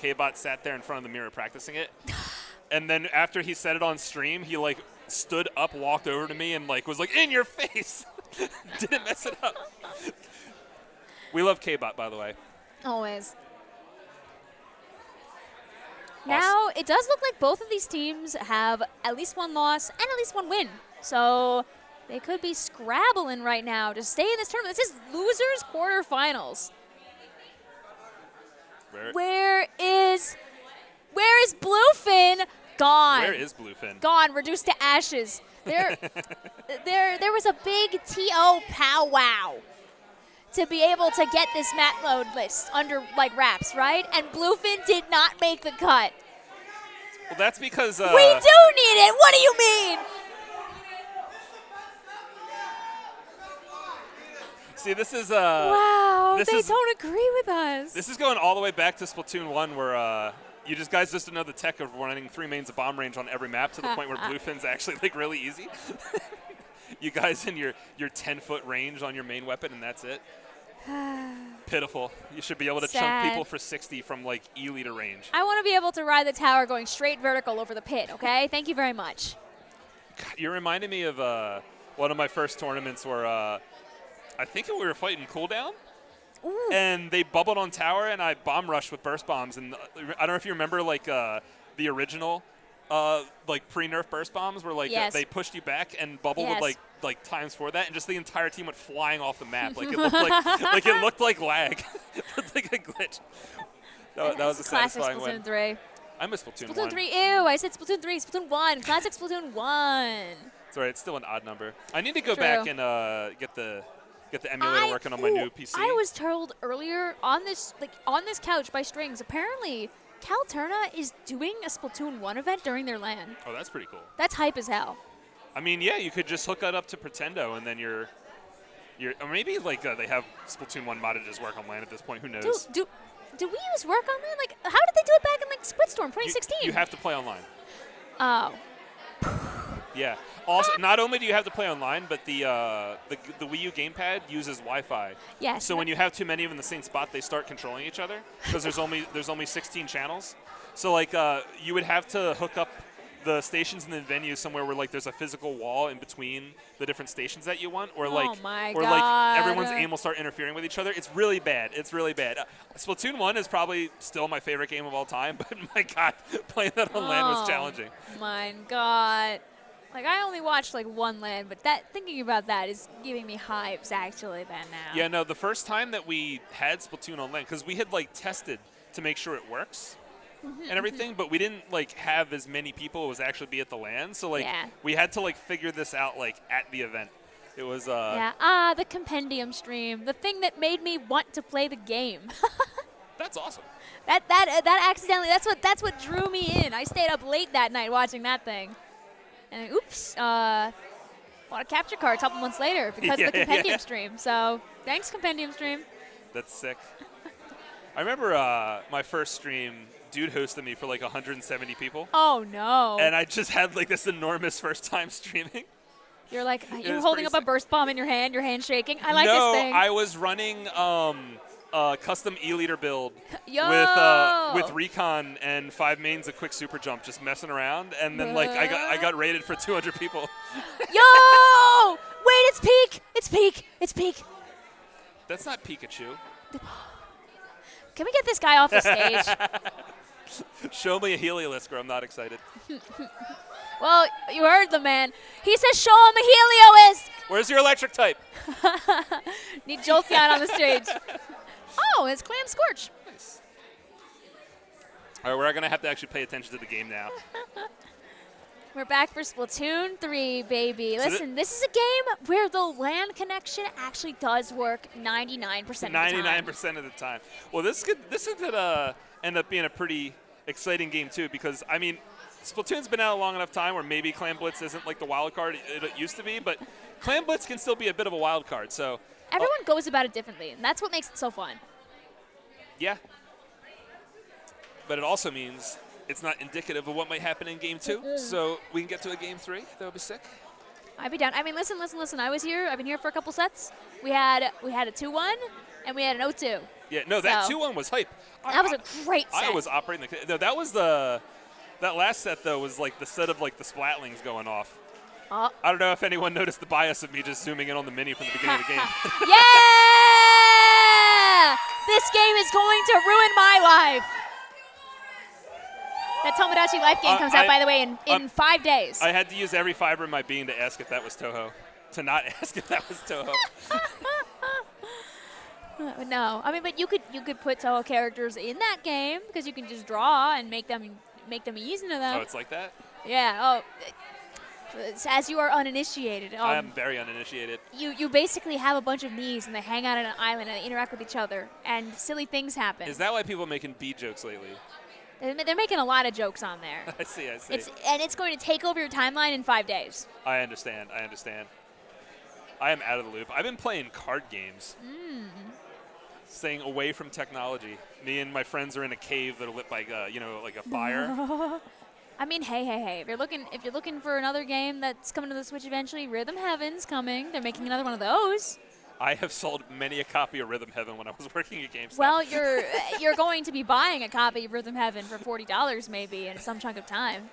K-Bot sat there in front of the mirror practicing it. And then after he said it on stream, he, like, stood up, walked over to me, and, like, was like, in your face. Didn't mess it up. We love K-Bot, by the way. Always. Awesome. Now, it does look like both of these teams have at least one loss and at least one win. So they could be scrabbling right now to stay in this tournament. This is losers quarterfinals. Where is Bluefin? Gone. Where is Bluefin? Gone, reduced to ashes. There was a big TO powwow to be able to get this map load list under like wraps, right? And Bluefin did not make the cut. Well, that's because we do need it. What do you mean? See, this is wow. They don't agree with us. This is going all the way back to Splatoon 1, where you guys just know the tech of running 3 mains of bomb range on every map to the point where Bluefin's actually like really easy. You guys in your 10-foot range on your main weapon, and that's it. Pitiful. You should be able to chunk people for 60 from like E-liter range. I want to be able to ride the tower going straight vertical over the pit, okay? Thank you very much. God, you're reminding me of one of my first tournaments where I think we were fighting cooldown. Ooh. And they bubbled on tower, and I bomb rushed with burst bombs. And I don't know if you remember like the original like pre-nerf burst bombs where like they pushed you back and bubbled with like times for that, and just the entire team went flying off the map. Like it looked like it looked like lag. It looked like a glitch. That was a satisfying win. Splatoon 3. I miss Splatoon 1. Splatoon 3, ew. I said Splatoon 3, Splatoon 1. Classic Splatoon 1. It's all right. It's still an odd number. I need to go back and get the emulator working on my new PC. I was told earlier on this couch by Strings, apparently Calturna is doing a Splatoon 1 event during their LAN. Oh, that's pretty cool. That's hype as hell. I mean, yeah, you could just hook that up to Pretendo, and then you're or maybe like they have Splatoon 1 modded just work on LAN at this point. Who knows? Do we use work on LAN? Like, how did they do it back in like Splitstorm 2016? You have to play online. Oh. Yeah. Also, not only do you have to play online, but the Wii U gamepad uses Wi-Fi. Yes. So when you have too many of them in the same spot, they start controlling each other because there's only 16 channels. So like you would have to hook up the stations in the venue somewhere where like there's a physical wall in between the different stations that you want, or like everyone's aim will start interfering with each other. It's really bad. It's really bad. Splatoon 1 is probably still my favorite game of all time, but my God, playing that on LAN was challenging. My God. Like, I only watched, like, one LAN, but thinking about that is giving me hypes, actually, then now. Yeah, no, the first time that we had Splatoon on LAN, because we had, like, tested to make sure it works and everything, but we didn't, like, have as many people as actually be at the LAN. So, like, we had to, like, figure this out, like, at the event. It was, the compendium stream. The thing that made me want to play the game. That's awesome. That accidentally, that's what drew me in. I stayed up late that night watching that thing. And oops, bought a capture card a couple months later because of the compendium stream. So thanks, compendium stream. That's sick. I remember my first stream, dude hosted me for like 170 people. Oh no! And I just had like this enormous first time streaming. You're like you're holding up a burst bomb in your hand shaking. I like this thing. No, I was running custom E-liter build with recon and 5 mains of quick super jump, just messing around, and then like I got rated for 200 people. Yo! Wait, it's peak. That's not Pikachu. Can we get this guy off the stage? Show me a Heliolisk or I'm not excited. Well, you heard the man. He says show him a Heliolisk. Where's your electric type? Need Jolteon on the stage. Oh, it's Clam Scorch. Nice. All right, we're going to have to actually pay attention to the game now. We're back for Splatoon 3, baby. Listen, this is a game where the LAN connection actually does work 99% of the time. 99% of the time. Well, this could end up being a pretty exciting game, too, because, I mean, Splatoon's been out a long enough time where maybe Clan Blitz isn't like the wild card it used to be, but Clan Blitz can still be a bit of a wild card, so... Everyone goes about it differently, and that's what makes it so fun. Yeah. But it also means it's not indicative of what might happen in Game 2, so we can get to a Game 3. That would be sick. I'd be down. I mean, listen. I was here. I've been here for a couple sets. We had a 2-1, and we had an 0-2. Yeah, no, that 2-1 was hype. That was a great set. I was operating the. No, that was that last set though was like the set of like the splatlings going off. Oh. I don't know if anyone noticed the bias of me just zooming in on the mini from the beginning of the game. Yeah! This game is going to ruin my life. That Tomodachi Life game comes out, by the way, in 5 days. I had to use every fiber in my being to ask if that was Toho. To not ask if that was Toho. No, I mean, but you could put Toho characters in that game because you can just draw and make them easy to them. Oh, it's like that? Yeah. Oh, as you are uninitiated. I am very uninitiated. You basically have a bunch of knees and they hang out on an island and they interact with each other and silly things happen. Is that why people are making bee jokes lately? They're making a lot of jokes on there. I see. It's going to take over your timeline in 5 days. I understand. I am out of the loop. I've been playing card games. Staying away from technology. Me and my friends are in a cave that are lit by, like a fire. I mean, hey! If you're looking for another game that's coming to the Switch eventually, Rhythm Heaven's coming. They're making another one of those. I have sold many a copy of Rhythm Heaven when I was working at GameStop. Well, you're going to be buying a copy of Rhythm Heaven for $40 maybe in some chunk of time.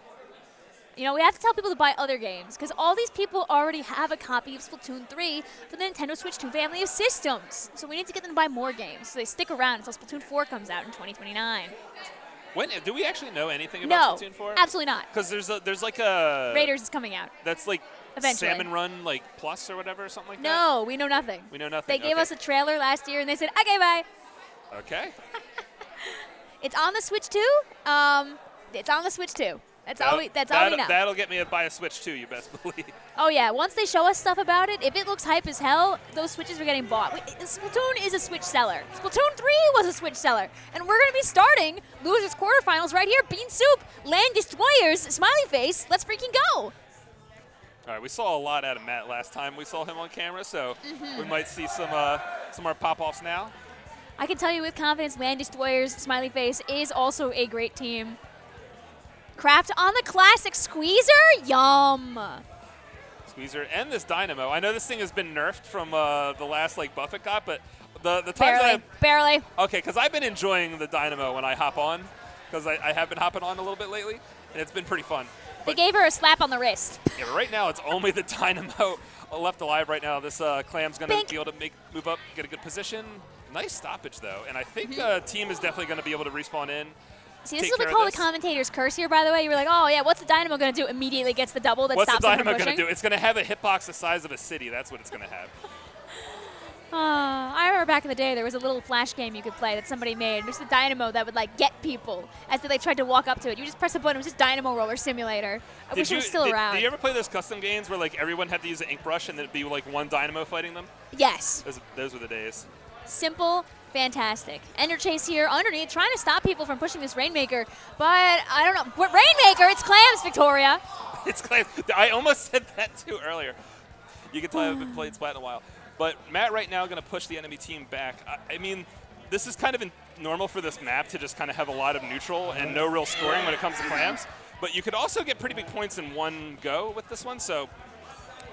You know, we have to tell people to buy other games because all these people already have a copy of Splatoon 3 for the Nintendo Switch 2 family of systems. So we need to get them to buy more games so they stick around until Splatoon 4 comes out in 2029. Do we actually know anything about Splatoon 4? No, absolutely not. Because there's like a Raiders is coming out. That's like Eventually. Salmon Run like Plus or whatever, something like that. No, we know nothing. We know nothing. They gave us a trailer last year and they said, "Okay, bye." Okay. It's on the Switch 2. It's on the Switch 2. That's all we know. That'll get me to buy a Switch too, you best believe. Oh yeah, once they show us stuff about it, if it looks hype as hell, those Switches are getting bought. Splatoon is a Switch seller. Splatoon 3 was a Switch seller. And we're going to be starting Losers Quarterfinals right here. Bean Soup, Land Destroyers, Smiley Face. Let's freaking go. All right, we saw a lot out of Matt last time we saw him on camera, so we might see some more pop-offs now. I can tell you with confidence, Land Destroyers, Smiley Face is also a great team. Craft on the classic Squeezer? Yum. Squeezer and this Dynamo. I know this thing has been nerfed from the last Buffett got, but the times barely. Okay, because I've been enjoying the Dynamo when I hop on, because I have been hopping on a little bit lately, and it's been pretty fun. They gave her a slap on the wrist. Yeah, but right now it's only the Dynamo left alive right now. This Clam's going to be able to move up, get a good position. Nice stoppage, though, and I think team is definitely going to be able to respawn in. See, this is what we call the commentator's curse here, by the way. You were like, oh, yeah, what's the Dynamo going to do? Immediately gets the double that stops him from pushing. What's the Dynamo going to do? It's going to have a hitbox the size of a city. That's what it's going to have. I remember back in the day, there was a little flash game you could play that somebody made. There's the Dynamo that would, get people as they tried to walk up to it. You just press a button. It was just Dynamo Roller Simulator. I wish it was still around. Did you ever play those custom games where, everyone had to use an ink brush and then it'd be, one Dynamo fighting them? Yes. Those were the days. Simple. Fantastic. Ender Chase here underneath, trying to stop people from pushing this Rainmaker, but I don't know. Rainmaker, it's Clams, Victoria. It's Clams. I almost said that too earlier. You can tell I haven't played Splat in a while. But Matt right now going to push the enemy team back. I mean, this is kind of normal for this map to just kind of have a lot of neutral and no real scoring when it comes to Clams. But you could also get pretty big points in one go with this one. So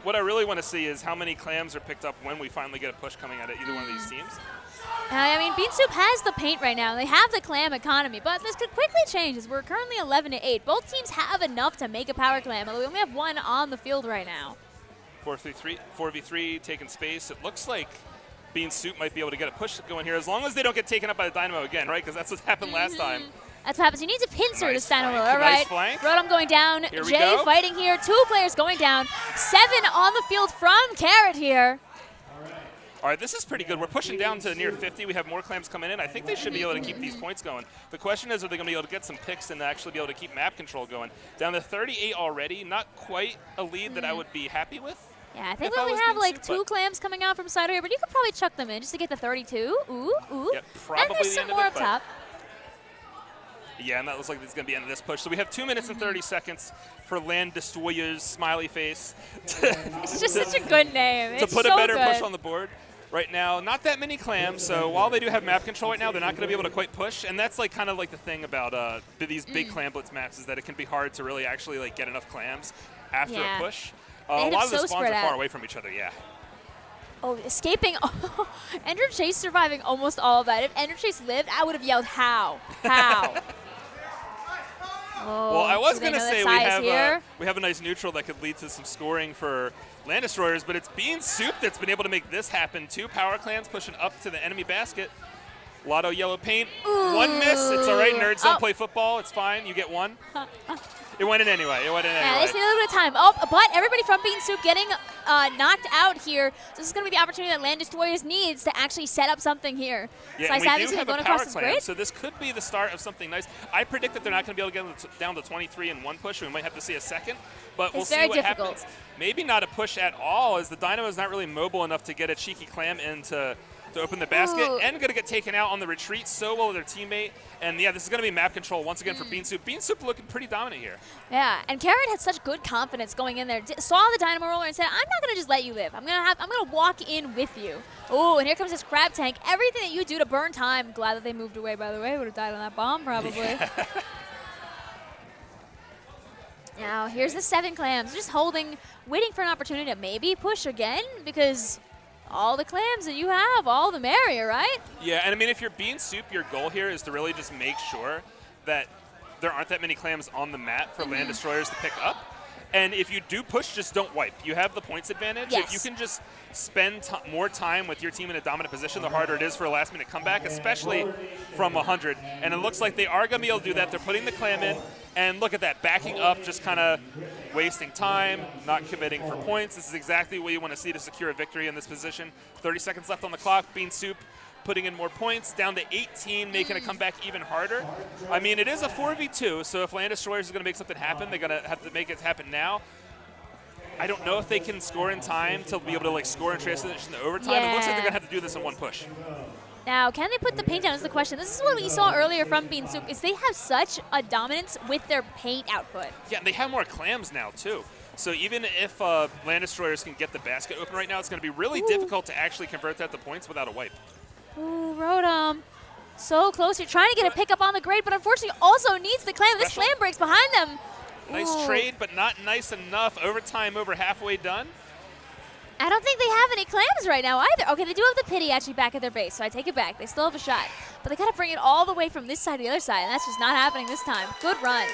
what I really want to see is how many Clams are picked up when we finally get a push coming out of either one of these teams. I mean, Bean Soup has the paint right now. They have the Clam economy, but this could quickly change as we're currently 11-8. Both teams have enough to make a power Clam, although we only have one on the field right now. 4v3 taking space. It looks like Bean Soup might be able to get a push going here, as long as they don't get taken up by the Dynamo again, right? Because that's what happened last time. That's what happens. You need to pincer this Dynamo. All right. Nice Rotom going down. Here we Jay go. fighting here. 2 players going down. 7 on the field from Carrot here. All right, this is pretty good. We're pushing down to near 50. We have more Clams coming in. I think they should be able to keep these points going. The question is, are they going to be able to get some picks and actually be able to keep map control going? Down to 38 already. Not quite a lead that I would be happy with. Yeah, I think we only have 2 Clams coming out from side here, but you could probably chuck them in just to get the 32. Ooh. Yep, probably and there's some more up top. Yeah, and that looks like it's going to be the end of this push. So we have 2 minutes and 30 seconds for Land Destroyers, Smiley Face. It's just such a good name. To put a better push on the board. Right now, not that many Clams, so while they do have map control right now, they're not going to be able to quite push, and that's kind of the thing about these big Clam Blitz maps is that it can be hard to really actually get enough Clams after a push. A lot of the spawns are far away from each other, yeah. Oh, escaping. Ender Chase surviving almost all of that. If Ender Chase lived, I would have yelled, how? How? Well, I was going to say here? we have a nice neutral that could lead to some scoring for Land Destroyers, but it's Bean Soup that's been able to make this happen. 2 power clans pushing up to the enemy basket. Lotto yellow paint. Ooh. 1 miss. It's all right. Nerds don't play football. It's fine. You get 1. It went in anyway. Yeah, they just need a little bit of time. Oh, but everybody from Bean Soup getting knocked out here. So this is going to be the opportunity that Land Destroyers needs to actually set up something here. Yeah, Slice and we do Savvy's have a going power across clan, grid. so this could be the start of something nice. I predict that they're not going to be able to get down to 23 in 1 push. We might have to see a second, but we'll see what happens. Maybe not a push at all, as the Dynamo's not really mobile enough to get a cheeky clam in to open the basket. Ooh. And going to get taken out on the retreat so well with their teammate. And yeah, this is going to be map control once again for Bean Soup. Bean Soup looking pretty dominant here. Yeah, and Carrot had such good confidence going in there. Saw the Dynamo roller and said, I'm not going to just let you live. I'm going to walk in with you. Oh, and here comes this crab tank. Everything that you do to burn time. Glad that they moved away, by the way. Would have died on that bomb, probably. Yeah. Now, here's the 7 clams. Just holding, waiting for an opportunity to maybe push again, because all the clams that you have, all the merrier, right? Yeah, and I mean, if you're Bean Soup, your goal here is to really just make sure that there aren't that many clams on the mat for Land Destroyers to pick up. And if you do push, just don't wipe. You have the points advantage. Yes. If you can just spend more time with your team in a dominant position, the harder it is for a last-minute comeback, especially from 100. And it looks like they are going to be able to do that. They're putting the clam in. And look at that, backing up, just kind of wasting time, not committing for points. This is exactly what you want to see to secure a victory in this position. 30 seconds left on the clock. Bean Soup putting in more points, down to 18, making a comeback even harder. I mean, it is a 4v2, so if Land Destroyers is going to make something happen, they're going to have to make it happen now. I don't know if they can score in time to be able to score and transition to overtime. Yeah. It looks like they're going to have to do this in 1 push. Now, can they put the paint down is the question. This is what we saw earlier from Bean Soup, is they have such a dominance with their paint output. Yeah, and they have more clams now, too. So even if Land Destroyers can get the basket open right now, it's going to be really difficult to actually convert that to points without a wipe. Ooh, Rodom. So close. You're trying to get a pickup on the grade, but unfortunately also needs the clam. This clam breaks behind them. Nice trade, but not nice enough. Overtime over halfway done. I don't think they have any clams right now either. Okay, they do have the pity actually back at their base, so I take it back. They still have a shot. But they got to bring it all the way from this side to the other side, and that's just not happening this time. Good run.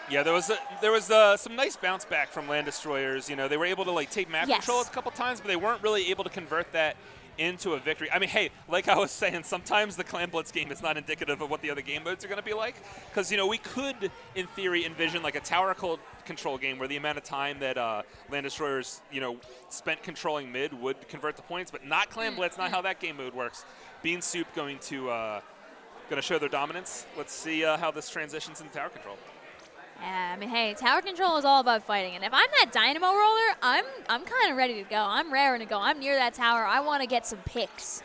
Yeah, there was some nice bounce back from Land Destroyers. You know, they were able to take map control a couple times, but they weren't really able to convert that into a victory. I mean, hey, like I was saying, sometimes the Clan Blitz game is not indicative of what the other game modes are going to be like. Because, we could, in theory, envision a tower control game where the amount of time that Land Destroyers, spent controlling mid would convert the points, but not Clan Blitz, not how that game mode works. Bean Soup going to show their dominance. Let's see how this transitions into tower control. Yeah, I mean, hey, tower control is all about fighting, and if I'm that Dynamo roller, I'm kind of ready to go. I'm raring to go. I'm near that tower. I want to get some picks.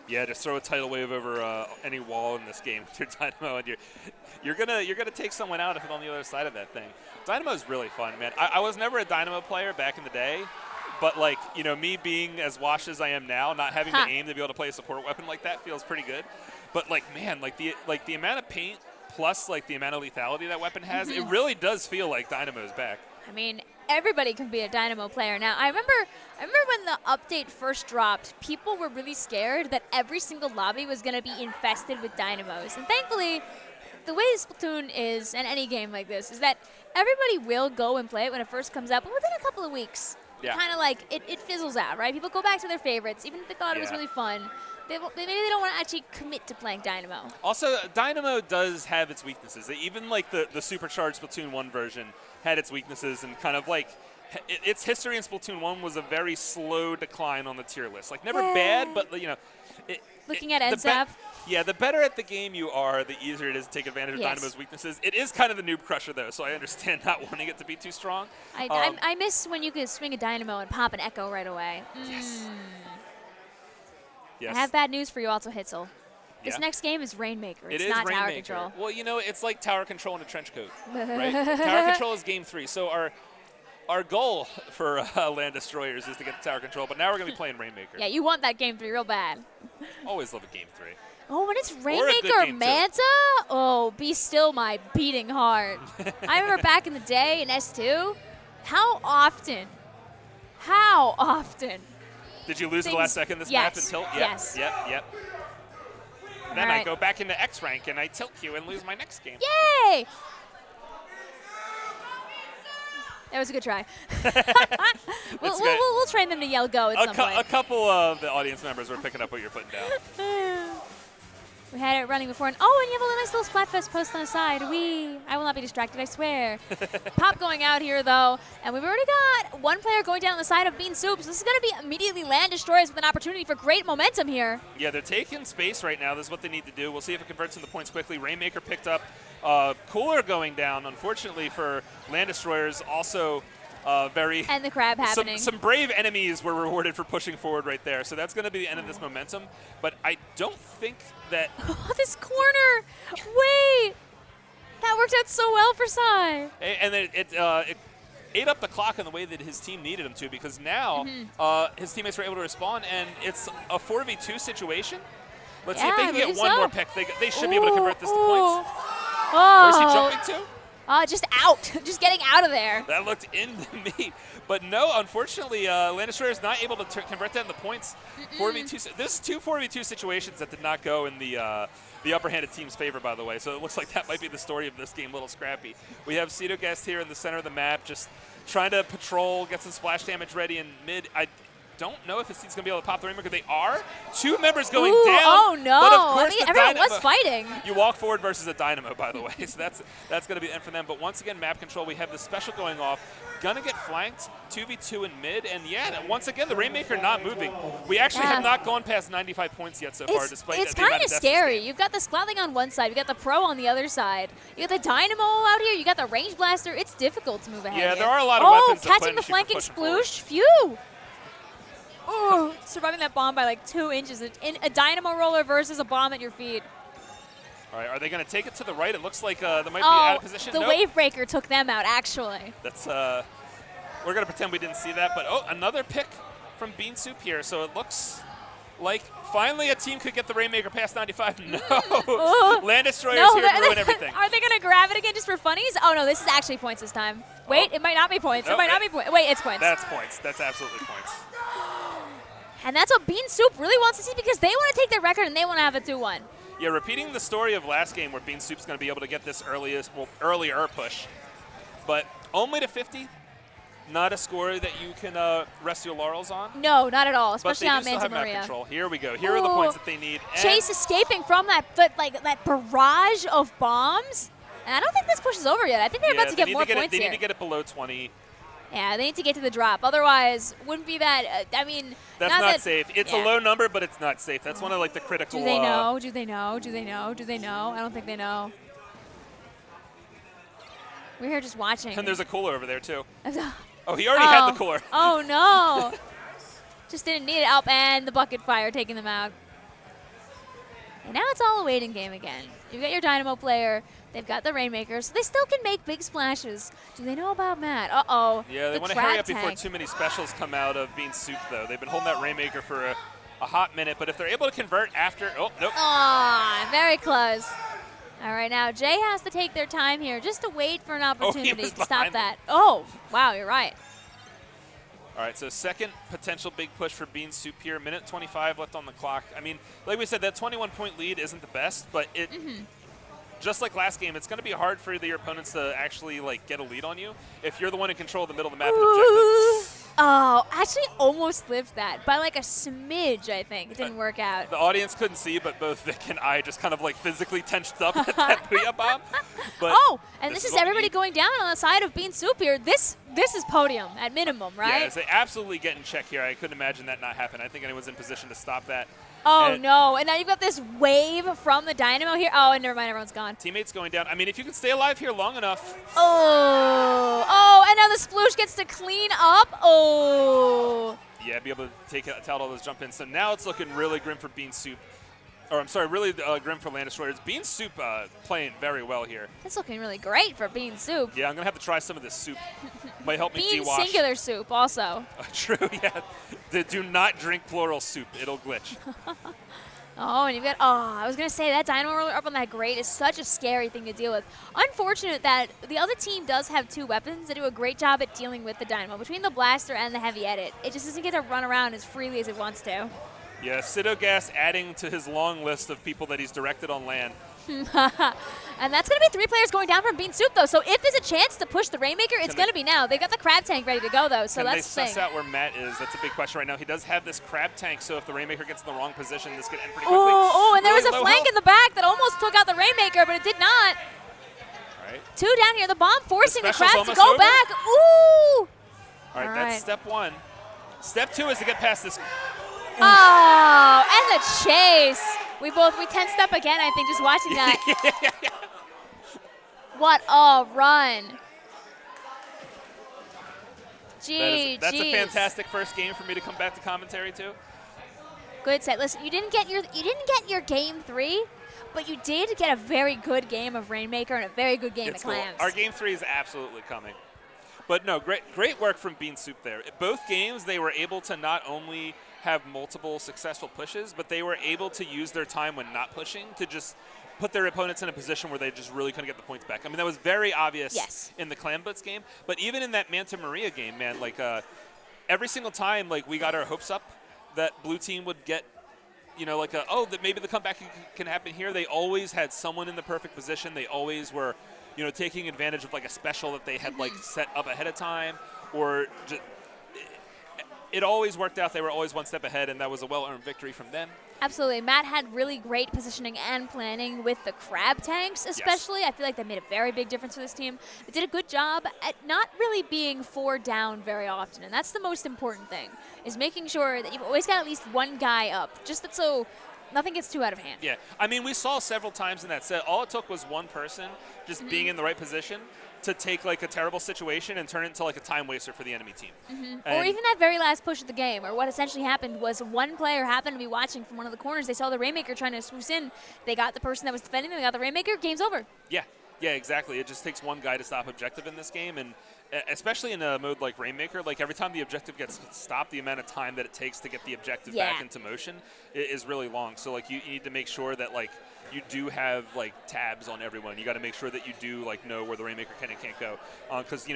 Yeah, just throw a tidal wave over any wall in this game with your Dynamo, and you're gonna take someone out if it's on the other side of that thing. Dynamo is really fun, man. I was never a Dynamo player back in the day, but me being as washed as I am now, not having to aim to be able to play a support weapon like that feels pretty good. But the amount of paint plus the amount of lethality that weapon has, it really does feel like Dynamo's back. I mean, everybody can be a Dynamo player now. I remember when the update first dropped, people were really scared that every single lobby was going to be infested with Dynamos. And thankfully, the way Splatoon is, and any game like this, is that everybody will go and play it when it first comes out, but within a couple of weeks, kind of it fizzles out, right? People go back to their favorites, even if they thought it was really fun. Maybe they don't want to actually commit to playing Dynamo. Also, Dynamo does have its weaknesses. Even the supercharged Splatoon 1 version had its weaknesses, and its history in Splatoon 1 was a very slow decline on the tier list. Never bad, but looking at NSAP. The better at the game you are, the easier it is to take advantage of Dynamo's weaknesses. It is kind of the noob crusher, though, so I understand not wanting it to be too strong. I miss when you could swing a Dynamo and pop an Echo right away. Yes. I have bad news for you also, Hitzel. This next game is Rainmaker. It's not Rainmaker. tower control. Well, it's like tower control in a trench coat, right? Tower control is game 3. So our goal for Land Destroyers is to get tower control, but now we're going to be playing Rainmaker. Yeah, you want that game 3 real bad. Always love a game 3. Oh, when it's Rainmaker Manta? Oh, be still my beating heart. I remember back in the day in S2, how often How often? Did you lose at the last second this Yes. map and tilt? Yep. Yes. Yep. And then All I right. go back into X rank and I tilt you and lose my next game. Yay! That was a good try. We'll train them to yell go at some point. A couple of the audience members were picking up what you're putting down. We had it running before, and oh, and you have a nice little Splatfest post on the side. I will not be distracted, I swear. Pop going out here, though, and we've already got one player going down the side of Bean Soup, so this is going to be immediately land destroyers with an opportunity for great momentum here. Yeah, they're taking space right now. This is what they need to do. We'll see if it converts into points quickly. Rainmaker picked up. Cooler going down, unfortunately, for land destroyers. Also, very And the crab happening. Some brave enemies were rewarded for pushing forward right there. So that's going to be the end of this momentum. But I don't think that. Oh, this corner! Wait! That worked out so well for Sai. And then it ate up the clock in the way that his team needed him to, because now his teammates were able to respond, and it's a 4v2 situation. Let's see if they can get one more pick. They should be able to convert this to points. Where's he jumping to? Just out. Just getting out of there. That looked into me. But no, unfortunately, Land Destroyer is not able to convert that into points. 4v2. This is two 4v2 situations that did not go in the upper-handed team's favor, by the way. So it looks like that might be the story of this game, a little scrappy. We have Cetogast here in the center of the map, just trying to patrol, get some splash damage ready in mid. I don't know if his team's going to be able to pop the Rainmaker. They are. Two members going down. Oh, no. But of course, Everyone was fighting. You walk forward versus a Dynamo, by the way. So that's going to be the end for them. But once again, map control, we have the special going off. Gonna get flanked, 2v2 in mid. And yeah, once again, the Rainmaker not moving. We actually have not gone past 95 points yet so far, despite It's the amount kind of of deaths this scary. game. You've got the Splatling on one side. You got the Pro on the other side. You got the Dynamo out here. You got the Range Blaster. It's difficult to move ahead. Yeah, here. there are a lot of weapons that catching the punish you flanking for pushing forward. sploosh. Phew. Oh, surviving that bomb by like 2 inches. In a Dynamo roller versus a bomb at your feet. All right, are they going to take it to the right? It looks like they might be out of position. The Nope. Wave Breaker took them out, actually. That's we're going to pretend we didn't see that. But another pick from Bean Soup here. So it looks like finally a team could get the Rainmaker past 95. No. Land Destroyers here to ruin everything. Are they going to grab it again just for funnies? Oh, no, this is actually points this time. Wait, it might not be points. No, it might not be points. Wait, it's points. That's points. That's absolutely points. And that's what Bean Soup really wants to see, because they want to take their record and they want to have a 2-1. Yeah, repeating the story of last game where Bean Soup's going to be able to get this earlier push. But only to 50, not a score that you can rest your laurels on. No, not at all, But especially they on do still Manta have map Maria. control. Here we go. Here are the points that they need. And Chase escaping from that barrage of bombs. And I don't think this push is over yet. I think they're about to get more points They here. need to get it below 20. Yeah, they need to get to the drop. Otherwise, wouldn't be that. I mean, That's not safe. It's a low number, but it's not safe. That's one of like the critical. Do they know? Do they know? Do they know? Do they know? I don't think they know. We're here just watching. And there's a cooler over there too. Oh, Oh, he already had the cooler. Oh no! Just didn't need it. Up and the bucket fire taking them out. And now it's all a waiting game again. You've got your Dynamo player. They've got the Rainmakers. So they still can make big splashes. Do they know about Matt? Uh-oh. Yeah, they want to hurry up before too many specials come out of Bean Soup, though. They've been holding that Rainmaker for a hot minute, but if they're able to convert after... Oh, nope. Aw, very close. All right, now Jay has to take their time here just to wait for an opportunity to stop that. Oh, wow, you're right. All right, so second potential big push for Bean Soup here. Minute 25 left on the clock. I mean, like we said, that 21-point lead isn't the best, but it... Just like last game, it's going to be hard for your opponents to actually like get a lead on you if you're the one in control of the middle of the map and objective. Oh, actually almost lived that by like a smidge, I think. It didn't work out. The audience couldn't see, but both Vic and I just kind of like physically tensed up at that Booyah Bomb. But and this is everybody going down on the side of Bean Soup here. This is podium at minimum, right? Yeah, they absolutely get in check here. I couldn't imagine that not happen. I think anyone's in position to stop that. Oh, no. And now you've got this wave from the Dynamo here. Oh, and never mind. Everyone's gone. Teammates going down. I mean, if you can stay alive here long enough. Oh, and now the Sploosh gets to clean up. Oh. Yeah, be able to take out all those jump ins. So now it's looking really grim for Bean Soup. Or, I'm sorry, really grim for Land Destroyers. Bean Soup playing very well here. It's looking really great for Bean Soup. Yeah, I'm going to have to try some of this soup. Might help me Bean de-wash. singular soup also. True, yeah. Do not drink plural soup. It'll glitch. Oh, and you've got, I was going to say that Dynamo Roller up on that grate is such a scary thing to deal with. Unfortunate that the other team does have 2 weapons that do a great job at dealing with the Dynamo. Between the Blaster and the Heavy Edit, it just doesn't get to run around as freely as it wants to. Yeah, Sidogas adding to his long list of people that he's directed on land. And that's going to be 3 players going down from Bean Soup, though. So if there's a chance to push the Rainmaker, it's going to be now. They've got the Crab Tank ready to go, though, so that's the thing. Can they suss out where Matt is? That's a big question right now. He does have this Crab Tank, so if the Rainmaker gets in the wrong position, this could end pretty quickly. Oh, and there was a flank health. in the back that almost took out the Rainmaker, but it did not. All right. 2 down here. The bomb forcing the special's Crab to almost go over. back. Ooh! All right, that's step 1. Step 2 is to get past this. Oh, and the chase. We 10-step again, I think, just watching that. What a run. That's a fantastic first game for me to come back to commentary too. Good set. Listen, you didn't get your game 3, but you did get a very good game of Rainmaker and a very good game of Clams. Cool. Our game 3 is absolutely coming. But no, great work from Bean Soup there. Both games, they were able to not only have multiple successful pushes, but they were able to use their time when not pushing to just put their opponents in a position where they just really couldn't get the points back. I mean, that was very obvious in the Clam Blitz game, but even in that Manta Maria game, man, like every single time, like we got our hopes up that blue team would get, that maybe the comeback can happen here. They always had someone in the perfect position. They always were, taking advantage of like a special that they had like set up ahead of time, or just, it always worked out. They were always one step ahead, and that was a well-earned victory from them. Absolutely. Matt had really great positioning and planning with the Crab Tanks, especially. Yes. I feel like that made a very big difference for this team. They did a good job at not really being 4 down very often, and that's the most important thing, is making sure that you've always got at least one guy up, just so nothing gets too out of hand. Yeah. I mean, we saw several times in that set, all it took was one person just being in the right position to take like a terrible situation and turn it into like a time waster for the enemy team. Or even that very last push of the game, or what essentially happened was one player happened to be watching from one of the corners. They saw the Rainmaker trying to swoosh in. They got the person that was defending, they got the Rainmaker, game's over. Yeah, exactly. It just takes one guy to stop objective in this game, and especially in a mode like Rainmaker, like every time the objective gets stopped, the amount of time that it takes to get the objective back into motion is really long. So like you need to make sure that like you do have like tabs on everyone. You got to make sure that you do like know where the Rainmaker can and can't go, because if you